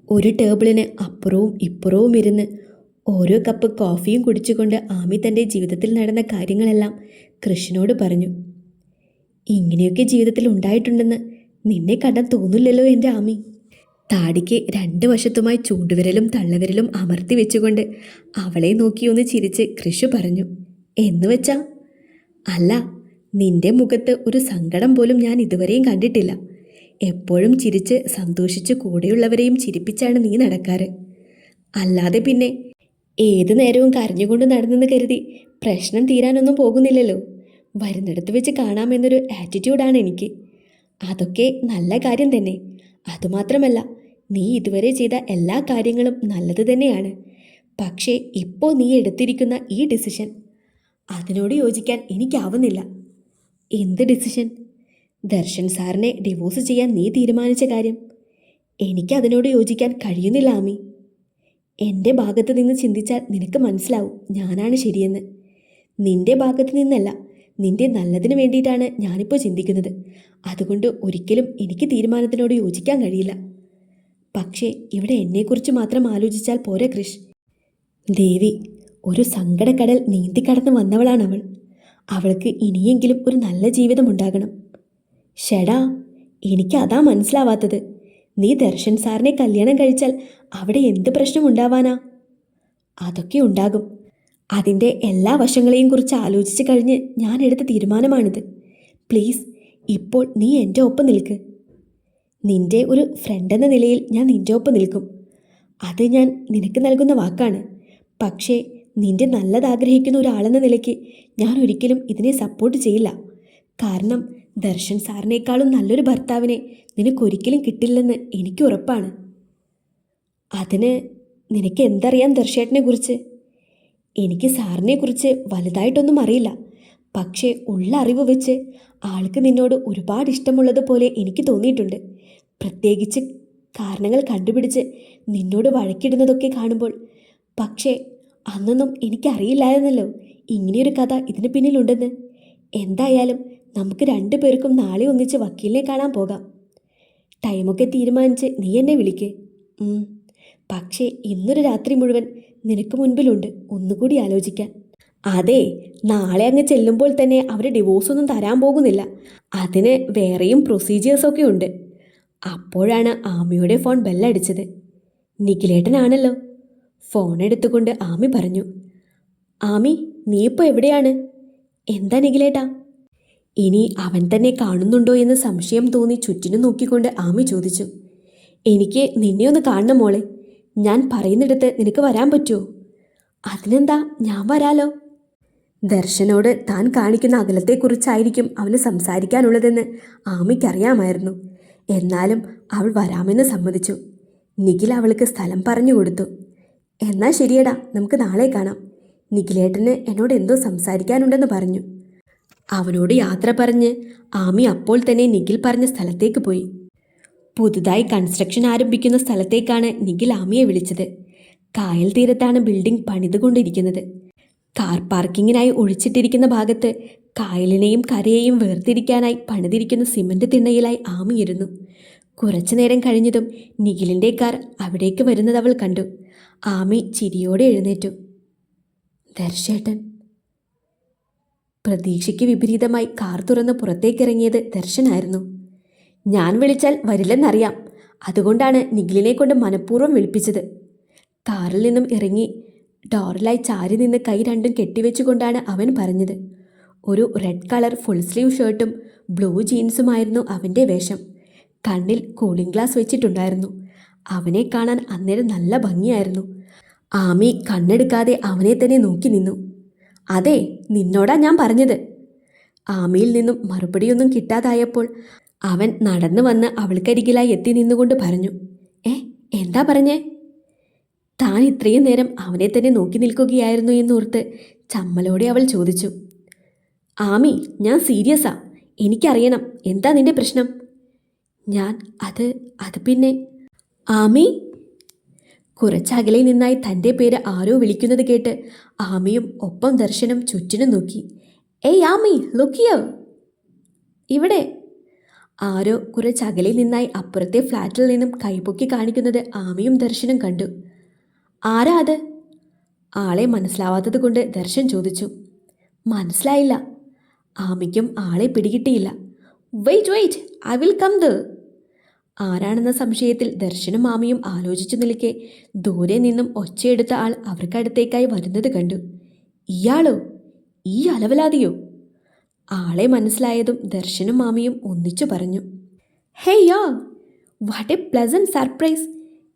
ഒരു ടേബിളിന് അപ്പുറവും ഇപ്പുറവും ഇരുന്ന് ഓരോ കപ്പ് കോഫിയും കുടിച്ചുകൊണ്ട് ആമി തൻ്റെ ജീവിതത്തിൽ നടന്ന കാര്യങ്ങളെല്ലാം കൃഷിനോട് പറഞ്ഞു. ഇങ്ങനെയൊക്കെ ജീവിതത്തിൽ ഉണ്ടായിട്ടുണ്ടെന്ന് നിന്നെ കണ്ടാൽ തോന്നില്ലല്ലോ എൻ്റെ ആമി. താടിക്ക് രണ്ട് വശത്തുമായി ചൂണ്ടുവിരലും തള്ളവിരലും അമർത്തി വെച്ചുകൊണ്ട് അവളെ നോക്കി ഒന്ന് ചിരിച്ച് കൃഷി പറഞ്ഞു. എന്ന് വെച്ചാ? അല്ല, നിന്റെ മുഖത്ത് ഒരു സങ്കടം പോലും ഞാൻ ഇതുവരെയും കണ്ടിട്ടില്ല. എപ്പോഴും ചിരിച്ച് സന്തോഷിച്ച് കൂടെയുള്ളവരെയും ചിരിപ്പിച്ചാണ് നീ നടക്കാറ്. അല്ലാതെ പിന്നെ ഏതു നേരവും കരഞ്ഞുകൊണ്ട് നടന്നെന്ന് കരുതി പ്രശ്നം തീരാനൊന്നും പോകുന്നില്ലല്ലോ. വരുന്നിടത്ത് വെച്ച് കാണാമെന്നൊരു ആറ്റിറ്റ്യൂഡാണ് എനിക്ക്. അതൊക്കെ നല്ല കാര്യം തന്നെ. അതുമാത്രമല്ല, നീ ഇതുവരെ ചെയ്ത എല്ലാ കാര്യങ്ങളും നല്ലത് തന്നെയാണ്. പക്ഷേ ഇപ്പോൾ നീ എടുത്തിരിക്കുന്ന ഈ ഡിസിഷൻ, അതിനോട് യോജിക്കാൻ എനിക്കാവുന്നില്ല. എന്ത് ഡിസിഷൻ? ദർശൻ സാറിനെ ഡിവോഴ്സ് ചെയ്യാൻ നീ തീരുമാനിച്ച കാര്യം. എനിക്കതിനോട് യോജിക്കാൻ കഴിയുന്നില്ല ആമി. എൻ്റെ ഭാഗത്ത് നിന്ന് ചിന്തിച്ചാൽ നിനക്ക് മനസ്സിലാവും ഞാനാണ് ശരിയെന്ന്. നിന്റെ ഭാഗത്ത് നിന്നല്ല, നിന്റെ നല്ലതിന് വേണ്ടിയിട്ടാണ് ഞാനിപ്പോൾ ചിന്തിക്കുന്നത്. അതുകൊണ്ട് ഒരിക്കലും എനിക്ക് തീരുമാനത്തിനോട് യോജിക്കാൻ കഴിയില്ല. പക്ഷേ ഇവിടെ എന്നെക്കുറിച്ച് മാത്രം ആലോചിച്ചാൽ പോരെ കൃഷ്. ദേവി ഒരു സങ്കടക്കടൽ നീന്തിക്കടന്ന് വന്നവളാണവൾ. അവൾക്ക് ഇനിയെങ്കിലും ഒരു നല്ല ജീവിതം ഉണ്ടാകണം. ഷെടാ, എനിക്കതാ മനസ്സിലാവാത്തത്. നീ ദർശൻ സാറിനെ കല്യാണം കഴിച്ചാൽ അവിടെ എന്ത് പ്രശ്നം ഉണ്ടാവാനാ? അതൊക്കെ ഉണ്ടാകും. അതിൻ്റെ എല്ലാ വശങ്ങളെയും കുറിച്ച് ആലോചിച്ച് കഴിഞ്ഞ് ഞാൻ എടുത്ത തീരുമാനമാണിത്. പ്ലീസ്, ഇപ്പോൾ നീ എൻ്റെ ഒപ്പം നിൽക്ക്. നിൻ്റെ ഒരു ഫ്രണ്ട് എന്ന നിലയിൽ ഞാൻ നിൻ്റെ ഒപ്പം നിൽക്കും. അത് ഞാൻ നിനക്ക് നൽകുന്ന വാക്കാണ്. പക്ഷേ നിൻ്റെ നല്ലതാഗ്രഹിക്കുന്ന ഒരാളെന്ന നിലയ്ക്ക് ഞാൻ ഒരിക്കലും ഇതിനെ സപ്പോർട്ട് ചെയ്യില്ല. കാരണം ദർശൻ സാറിനേക്കാളും നല്ലൊരു ഭർത്താവിനെ നിനക്കൊരിക്കലും കിട്ടില്ലെന്ന് എനിക്ക് ഉറപ്പാണ്. അതിന് നിനക്ക് എന്തറിയാം ദർശേട്ടനെ കുറിച്ച്? എനിക്ക് സാറിനെക്കുറിച്ച് വലുതായിട്ടൊന്നും അറിയില്ല. പക്ഷേ ഉള്ള അറിവ് വെച്ച് ആൾക്ക് നിന്നോട് ഒരുപാട് ഇഷ്ടമുള്ളതുപോലെ എനിക്ക് തോന്നിയിട്ടുണ്ട്. പ്രത്യേകിച്ച് കാരണങ്ങൾ കണ്ടുപിടിച്ച് നിന്നോട് വഴക്കിടുന്നതൊക്കെ കാണുമ്പോൾ. പക്ഷേ അന്നൊന്നും എനിക്കറിയില്ലായിരുന്നല്ലോ ഇങ്ങനെയൊരു കഥ ഇതിന് പിന്നിലുണ്ടെന്ന്. എന്തായാലും നമുക്ക് രണ്ടുപേർക്കും നാളെ ഒന്നിച്ച് വക്കീലിനെ കാണാൻ പോകാം. ടൈമൊക്കെ തീരുമാനിച്ച് നീ എന്നെ വിളിക്ക്. പക്ഷേ ഇന്നൊരു രാത്രി മുഴുവൻ നിനക്ക് മുൻപിലുണ്ട് ഒന്നുകൂടി ആലോചിക്കാൻ. അതെ, നാളെ അങ്ങ് ചെല്ലുമ്പോൾ തന്നെ അവർ ഡിവോഴ്സൊന്നും തരാൻ പോകുന്നില്ല. അതിന് വേറെയും പ്രൊസീജിയേഴ്സൊക്കെ ഉണ്ട്. അപ്പോഴാണ് ആമിയുടെ ഫോൺ ബെല്ലടിച്ചത്. നിഖിലേട്ടനാണല്ലോ. ഫോൺ എടുത്തുകൊണ്ട് ആമി പറഞ്ഞു. ആമി, നീ ഇപ്പോൾ എവിടെയാണ്? എന്താ നിഖിലേട്ടാ? ഇനി അവൻ തന്നെ കാണുന്നുണ്ടോ എന്ന് സംശയം തോന്നി ചുറ്റിനും നോക്കിക്കൊണ്ട് ആമി ചോദിച്ചു. എനിക്ക് നിന്നെ ഒന്ന് കാണണം മോളെ. ഞാൻ പറയുന്നിടത്ത് നിനക്ക് വരാൻ പറ്റുമോ? അതിനെന്താ, ഞാൻ വരാലോ. ദർശനോട് താൻ കാണിക്കുന്ന അകലത്തെക്കുറിച്ചായിരിക്കും അവന് സംസാരിക്കാനുള്ളതെന്ന് ആമിക്കറിയാമായിരുന്നു. എന്നാലും അവൾ വരാമെന്ന് സമ്മതിച്ചു. നിഖിൽ അവൾക്ക് സ്ഥലം പറഞ്ഞു കൊടുത്തു. എന്നാൽ ശരിയടാ, നമുക്ക് നാളെ കാണാം. നിഖിലേട്ടന് എന്നോട് എന്തോ സംസാരിക്കാനുണ്ടെന്ന് പറഞ്ഞു. അവനോട് യാത്ര പറഞ്ഞ് ആമി അപ്പോൾ തന്നെ നിഖിൽ പറഞ്ഞ സ്ഥലത്തേക്ക് പോയി. പുതുതായി കൺസ്ട്രക്ഷൻ ആരംഭിക്കുന്ന സ്ഥലത്തേക്കാണ് നിഖിൽ ആമിയെ വിളിച്ചത്. കായൽ തീരത്താണ് ബിൽഡിംഗ് പണിതുകൊണ്ടിരിക്കുന്നത്. കാർ പാർക്കിങ്ങിനായി ഒഴിച്ചിട്ടിരിക്കുന്ന ഭാഗത്ത് കായലിനെയും കരയെയും വേർതിരിക്കാനായി പണിതിരിക്കുന്ന സിമന്റ് തിണ്ണയിലായി ആമിയിരുന്നു. കുറച്ചു നേരം കഴിഞ്ഞതും നിഖിലിൻ്റെ കാർ അവിടേക്ക് വരുന്നത് അവൾ കണ്ടു. ആമി ചിരിയോടെ എഴുന്നേറ്റു. ദർശേട്ടൻ. പ്രതീക്ഷയ്ക്ക് വിപരീതമായി കാർ തുറന്ന് പുറത്തേക്കിറങ്ങിയത് ദർശനായിരുന്നു. ഞാൻ വിളിച്ചാൽ വരില്ലെന്നറിയാം. അതുകൊണ്ടാണ് നിഖിലിനെ കൊണ്ട് മനഃപൂർവ്വം വിളിപ്പിച്ചത്. കാറിൽ നിന്നും ഇറങ്ങി ഡോറിലായി ചാരി നിന്ന് കൈ രണ്ടും കെട്ടിവെച്ചുകൊണ്ടാണ് അവൻ പറഞ്ഞത്. ഒരു റെഡ് കളർ ഫുൾ സ്ലീവ് ഷർട്ടും ബ്ലൂ ജീൻസുമായിരുന്നു അവൻ്റെ വേഷം. കണ്ണിൽ കൂളിംഗ് ഗ്ലാസ് വെച്ചിട്ടുണ്ടായിരുന്നു. അവനെ കാണാൻ അന്നേരം നല്ല ഭംഗിയായിരുന്നു. ആമി കണ്ണെടുക്കാതെ അവനെ തന്നെ നോക്കി നിന്നു. അതെ, നിന്നോടാ ഞാൻ പറഞ്ഞത്. ആമിയിൽ നിന്നും മറുപടിയൊന്നും കിട്ടാതായപ്പോൾ അവൻ നടന്നു വന്ന് അവൾക്കരികിലായി എത്തി നിന്നുകൊണ്ട് പറഞ്ഞു. എന്താ പറഞ്ഞേ? താൻ ഇത്രയും നേരം അവനെ തന്നെ നോക്കി നിൽക്കുകയായിരുന്നു എന്നോർത്ത് ചമ്മലോടെ അവൾ ചോദിച്ചു. ആമി, ഞാൻ സീരിയസാ. എനിക്കറിയണം, എന്താ നിന്റെ പ്രശ്നം? അത് പിന്നെ ആമി. കുറച്ചകലെ നിന്നായി തൻ്റെ പേര് ആരോ വിളിക്കുന്നത് കേട്ട് ആമിയും ഒപ്പം ദർശനം ചുറ്റിനും നോക്കി. ഏയ് ആമി, ലുക്ക് ഹിയർ. ഇവിടെ. ആരോ കുറച്ചകലിൽ നിന്നായി അപ്പുറത്തെ ഫ്ലാറ്റിൽ നിന്നും കൈപൊക്കി കാണിക്കുന്നത് ആമിയും ദർശനും കണ്ടു. ആരാ അത്? ആളെ മനസ്സിലാവാത്തത് കൊണ്ട് ദർശൻ ചോദിച്ചു. മനസ്സിലായില്ല. ആമിക്കും ആളെ പിടികിട്ടിയില്ല. Wait wait, I will come ദ. ആരാണെന്ന സംശയത്തിൽ ദർശനും ആമിയും ആലോചിച്ചു നിൽക്കെ ദൂരെ നിന്നും ഒച്ചയെടുത്ത ആൾ അവർക്കടുത്തേക്കായി വരുന്നത് കണ്ടു. ഇയാളോ? ഈ അലവലാതിയോ? ആളെ മനസ്സിലായതും ദർശനും മാമിയും ഒന്നിച്ചു പറഞ്ഞു. Hey ya, what a pleasant surprise.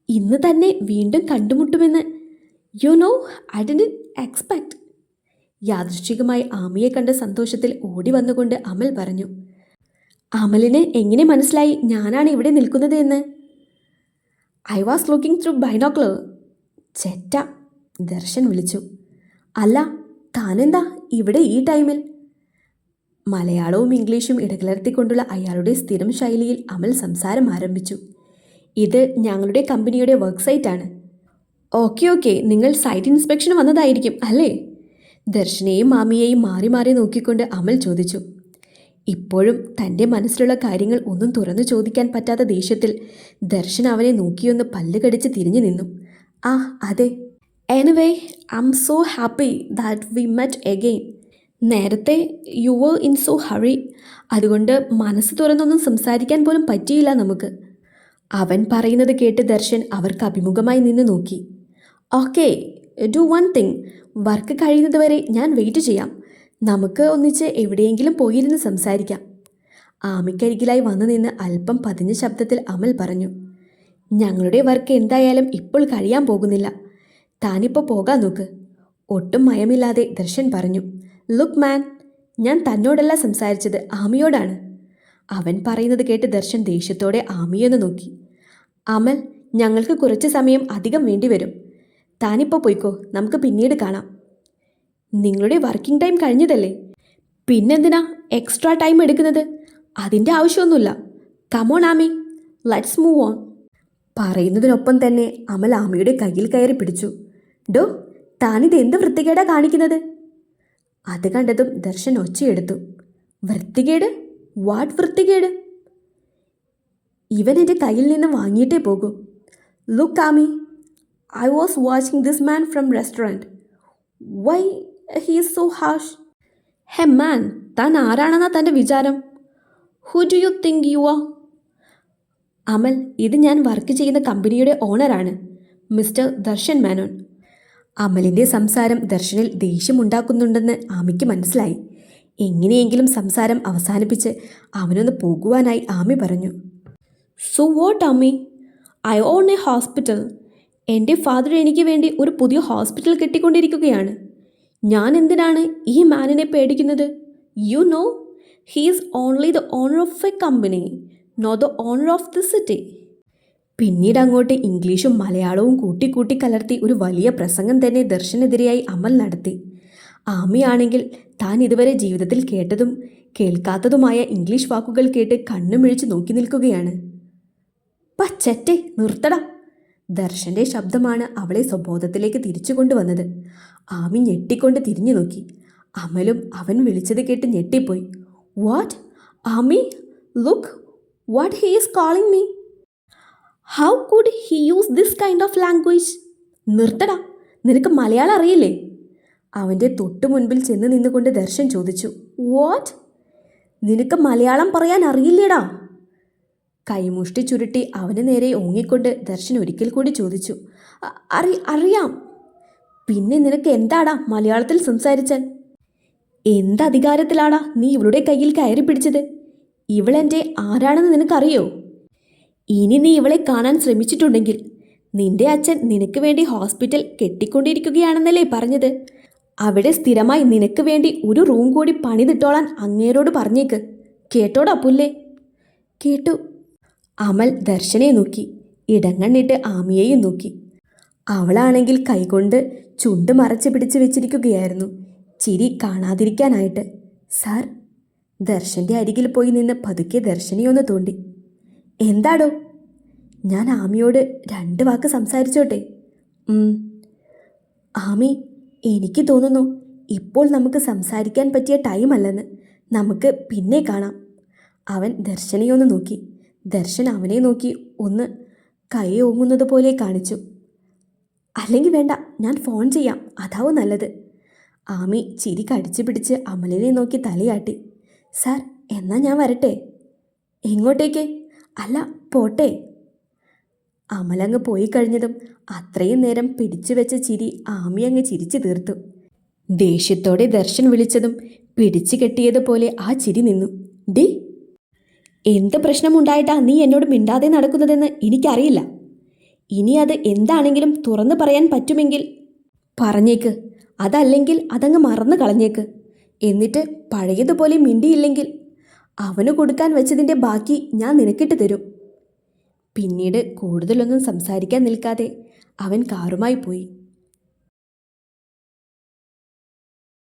ഇന്ന് തന്നെ വീണ്ടും കണ്ടുമുട്ടുമെന്ന് you know I didn't expect. യാദൃശ്ചികമായി ആമിയെ കണ്ട സന്തോഷത്തിൽ ഓടി വന്നുകൊണ്ട് അമൽ പറഞ്ഞു. അമലിന് എങ്ങനെ മനസ്സിലായി ഞാനാണ് ഇവിടെ നിൽക്കുന്നത് എന്ന്? I was looking through binocular. ചെറ്റ, ദർശൻ വിളിച്ചു. അല്ല, താനെന്താ ഇവിടെ ഈ ടൈമിൽ? മലയാളവും ഇംഗ്ലീഷും ഇടകലർത്തിക്കൊണ്ടുള്ള അയാളുടെ സ്ഥിരം ശൈലിയിൽ അമൽ സംസാരം ആരംഭിച്ചു. ഇത് ഞങ്ങളുടെ കമ്പനിയുടെ വർക്ക് സൈറ്റാണ്. ഓക്കെ ഓക്കെ, നിങ്ങൾ സൈറ്റ് ഇൻസ്പെക്ഷന് വന്നതായിരിക്കും അല്ലേ? ദർശനെയും മാമിയെയും മാറി മാറി നോക്കിക്കൊണ്ട് അമൽ ചോദിച്ചു. ഇപ്പോഴും തൻ്റെ മനസ്സിലുള്ള കാര്യങ്ങൾ ഒന്നും തുറന്നു ചോദിക്കാൻ പറ്റാത്ത ദേഷ്യത്തിൽ ദർശൻ അവനെ നോക്കിയൊന്ന് പല്ല് കടിച്ച് തിരിഞ്ഞു നിന്നു. ആ അതെ. Anyway, I'm so happy that we met again. നേരത്തെ you were in so hurry, അതുകൊണ്ട് മനസ്സ് തുറന്നൊന്നും സംസാരിക്കാൻ പോലും പറ്റിയില്ല നമുക്ക്. അവൻ പറയുന്നത് കേട്ട് ദർശൻ അവർക്ക് അഭിമുഖമായി നിന്ന് നോക്കി. Okay, do one thing. Work കഴിയുന്നതുവരെ ഞാൻ വെയിറ്റ് ചെയ്യാം. നമുക്ക് ഒന്നിച്ച് എവിടെയെങ്കിലും പോയിരുന്ന് സംസാരിക്കാം. ആമിക്കരികിലായി വന്നു നിന്ന് അല്പം പതിഞ്ഞ ശബ്ദത്തിൽ അമൽ പറഞ്ഞു. ഞങ്ങളുടെ വർക്ക് എന്തായാലും ഇപ്പോൾ കഴിയാൻ പോകുന്നില്ല. താനിപ്പോൾ പോകാൻ നോക്ക്. ഒട്ടും മയമില്ലാതെ ദർശൻ പറഞ്ഞു. ലുക്ക് മാൻ, ഞാൻ തന്നോടല്ല സംസാരിച്ചത്, ആമിയോടാണ്. അവൻ പറയുന്നത് കേട്ട് ദർശൻ ദേഷ്യത്തോടെ ആമിയൊന്ന് നോക്കി. അമൽ, ഞങ്ങൾക്ക് കുറച്ച് സമയം അധികം വേണ്ടിവരും. താനിപ്പോൾ പോയിക്കോ, നമുക്ക് പിന്നീട് കാണാം. നിങ്ങളുടെ വർക്കിംഗ് ടൈം കഴിഞ്ഞതല്ലേ, പിന്നെന്തിനാ എക്സ്ട്രാ ടൈം എടുക്കുന്നത്? അതിൻ്റെ ആവശ്യമൊന്നുമില്ല. Come on Ami, let's move on. പറയുന്നതിനൊപ്പം തന്നെ അമൽ ആമിയുടെ കയ്യിൽ കയറി പിടിച്ചു. ഡോ, താനിത് എന്ത് വൃത്തികേടാ കാണിക്കുന്നത്? അത് കണ്ടതും ദർശൻ ഒച്ചയെടുത്തു. വൃത്തികേട്? വാട്ട് വൃത്തികേട്? ഇവൻ എൻ്റെ കയ്യിൽ നിന്ന് വാങ്ങിയിട്ടേ പോകൂ. Look Ami, I was watching this man from restaurant. Why he is so harsh? Hey man, താൻ ആരാണെന്നാ തൻ്റെ വിചാരം? Who do you think you are? Amal, ഇത് ഞാൻ വർക്ക് ചെയ്യുന്ന കമ്പനിയുടെ ഓണറാണ്, മിസ്റ്റർ ദർശൻ മേനോൻ. അമലിൻ്റെ സംസാരം ദർശനിൽ ദേഷ്യമുണ്ടാക്കുന്നുണ്ടെന്ന് ആമിക്ക് മനസ്സിലായി. എങ്ങനെയെങ്കിലും സംസാരം അവസാനിപ്പിച്ച് അവനൊന്ന് പോകുവാനായി ആമി പറഞ്ഞു. So what Aami? I on a hospital. എൻ്റെ ഫാദർ എനിക്ക് വേണ്ടി ഒരു പുതിയ ഹോസ്പിറ്റൽ കെട്ടിക്കൊണ്ടിരിക്കുകയാണ്. ഞാൻ എന്തിനാണ് ഈ മാനിനെ പേടിക്കുന്നത്? You know, he is only the owner of a company, not the owner of the city. പിന്നീട് അങ്ങോട്ട് ഇംഗ്ലീഷും മലയാളവും കൂട്ടിക്കൂട്ടി കലർത്തി ഒരു വലിയ പ്രസംഗം തന്നെ ദർശനെതിരെയായി അമൽ നടത്തി. ആമിയാണെങ്കിൽ താൻ ഇതുവരെ ജീവിതത്തിൽ കേട്ടതും കേൾക്കാത്തതുമായ ഇംഗ്ലീഷ് വാക്കുകൾ കേട്ട് കണ്ണുമിഴിച്ച് നോക്കി നിൽക്കുകയാണ്. പച്ചറ്റെ, നിർത്തട. ദർശൻ്റെ ശബ്ദമാണ് അവളെ സ്വബോധത്തിലേക്ക് തിരിച്ചു കൊണ്ടുവന്നത്. ആമി ഞെട്ടിക്കൊണ്ട് തിരിഞ്ഞു നോക്കി. അമലും അവൻ വിളിച്ചത് കേട്ട് ഞെട്ടിപ്പോയി. What? Aami, look what he is calling me. How could he use this kind of language? നിർത്തടാ, നിനക്ക് മലയാളം അറിയില്ലേ? അവൻ്റെ തൊട്ടു മുൻപിൽ ചെന്ന് നിന്നുകൊണ്ട് ദർശൻ ചോദിച്ചു. വാട്ട്? നിനക്ക് മലയാളം പറയാൻ അറിയില്ലേടാ? കൈമുഷ്ടി ചുരുട്ടി അവന് നേരെ ഓങ്ങിക്കൊണ്ട് ദർശൻ ഒരിക്കൽ കൂടി ചോദിച്ചു. അറിയാം. പിന്നെ നിനക്ക് എന്താടാ മലയാളത്തിൽ സംസാരിച്ചാൽ? എന്തധികാരത്തിലാടാ നീ ഇവളുടെ കയ്യിൽ കയറി പിടിച്ചത്? ഇവളെൻ്റെ ആരാണെന്ന് നിനക്കറിയോ? ഇനി നീ ഇവളെ കാണാൻ ശ്രമിച്ചിട്ടുണ്ടെങ്കിൽ നിന്റെ അച്ഛൻ നിനക്ക് വേണ്ടി ഹോസ്പിറ്റൽ കെട്ടിക്കൊണ്ടിരിക്കുകയാണെന്നല്ലേ പറഞ്ഞത്? അവിടെ സ്ഥിരമായി നിനക്ക് വേണ്ടി ഒരു റൂം കൂടി പണിതിട്ടോളാൻ അങ്ങേരോട് പറഞ്ഞേക്ക്. കേട്ടോടാ പുല്ലേ? കേട്ടു. അമൽ ദർശനെ നോക്കി, ഇടങ്ങണ്ണിട്ട് ആമിയെയും നോക്കി. അവളാണെങ്കിൽ കൈകൊണ്ട് ചുണ്ട് മറച്ച് പിടിച്ച് വെച്ചിരിക്കുകയായിരുന്നു, ചിരി കാണാതിരിക്കാനായിട്ട്. സാർ? ദർശൻ്റെ അരികിൽ പോയി നിന്ന് പതുക്കെ ദർശനെയൊന്ന് തോണ്ടി. എന്താടോ? ഞാൻ ആമിയോട് 2 വാക്ക് സംസാരിച്ചോട്ടെ? ആമി, എനിക്ക് തോന്നുന്നു ഇപ്പോൾ നമുക്ക് സംസാരിക്കാൻ പറ്റിയ ടൈം അല്ലെന്ന്. നമുക്ക് പിന്നെ കാണാം. അവൻ ദർശനെ ഒന്ന് നോക്കി. ദർശൻ അവനെ നോക്കി ഒന്ന് കൈ ഓങ്ങുന്നത് പോലെ കാണിച്ചു. അല്ലെങ്കിൽ വേണ്ട, ഞാൻ ഫോൺ ചെയ്യാം, അതാവും നല്ലത്. ആമി ചിരി കടിച്ചു പിടിച്ച് അമലിനെ നോക്കി തലയാട്ടി. സാർ, എന്നാ ഞാൻ വരട്ടെ? എങ്ങോട്ടേക്ക്? അല്ല, പോട്ടെ. അമലങ്ങ് പോയി കഴിഞ്ഞതും അത്രയും നേരം പിടിച്ചു വെച്ച ചിരി ആമി അങ്ങ് ചിരിച്ചു തീർത്തു. ദേഷ്യത്തോടെ ദർശൻ വിളിച്ചതും പിടിച്ചു കെട്ടിയതുപോലെ ആ ചിരി നിന്നു. ഡി, എന്ത് പ്രശ്നമുണ്ടായിട്ടാ നീ എന്നോട് മിണ്ടാതെ നടക്കുന്നതെന്ന് എനിക്കറിയില്ല. ഇനി അത് എന്താണെങ്കിലും തുറന്നു പറയാൻ പറ്റുമെങ്കിൽ പറഞ്ഞേക്ക്, അതല്ലെങ്കിൽ അതങ്ങ് മറന്നു കളഞ്ഞേക്ക്. എന്നിട്ട് പഴയതുപോലെ മിണ്ടിയില്ലെങ്കിൽ അവന് കൊടുക്കാൻ വെച്ചതിൻ്റെ ബാക്കി ഞാൻ നിനക്കിട്ട് തരും. പിന്നീട് കൂടുതലൊന്നും സംസാരിക്കാൻ നിൽക്കാതെ അവൻ കാറുമായി പോയി.